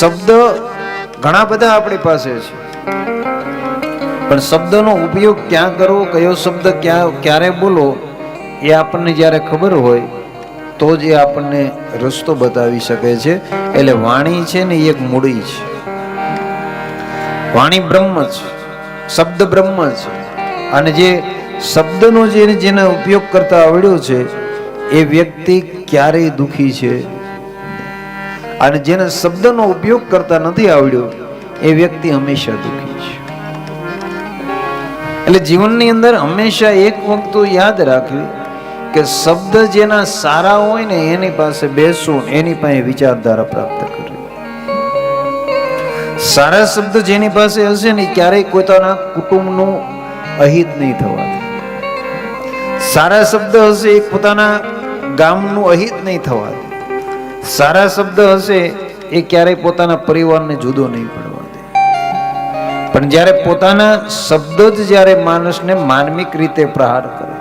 શબ્દ ઘણા બધા આપણી પાસે છે, પણ શબ્દનો ઉપયોગ ક્યાં કરવો, કયો શબ્દ ક્યારે બોલો, એ આપણને જ્યારે ખબર હોય તો જ એ આપણને રસ્તો બતાવી શકે છે. એટલે વાણી છે ને એક મૂડી છે. વાણી બ્રહ્મ છે, શબ્દ બ્રહ્મ છે. અને જે શબ્દનો જેને ઉપયોગ કરતા આવડ્યો છે એ વ્યક્તિ ક્યારેય દુઃખી છે. અને જેને શબ્દનો ઉપયોગ કરતા નથી આવડ્યો એ વ્યક્તિ હંમેશા દુઃખી છે. એટલે જીવનની અંદર હંમેશા એક વસ્તુ યાદ રાખવી કે શબ્દ જેના સારા હોય ને એની પાસે બેસવું, એની પાસે વિચારધારા પ્રાપ્ત કરવી. સારા શબ્દ જેની પાસે હશે ને ક્યારેય પોતાના કુટુંબનું અહિત નહીં થવા દે. સારા શબ્દ હશે એ પોતાના ગામનું અહિત નહીં થવા દે. સારા શબ્દ હશે એ ક્યારેય પોતાના પરિવારને જુદો નહીં પડવા દે. પણ જ્યારે પોતાના શબ્દ જ જ્યારે માણસને માનવિક રીતે પ્રહાર કરે,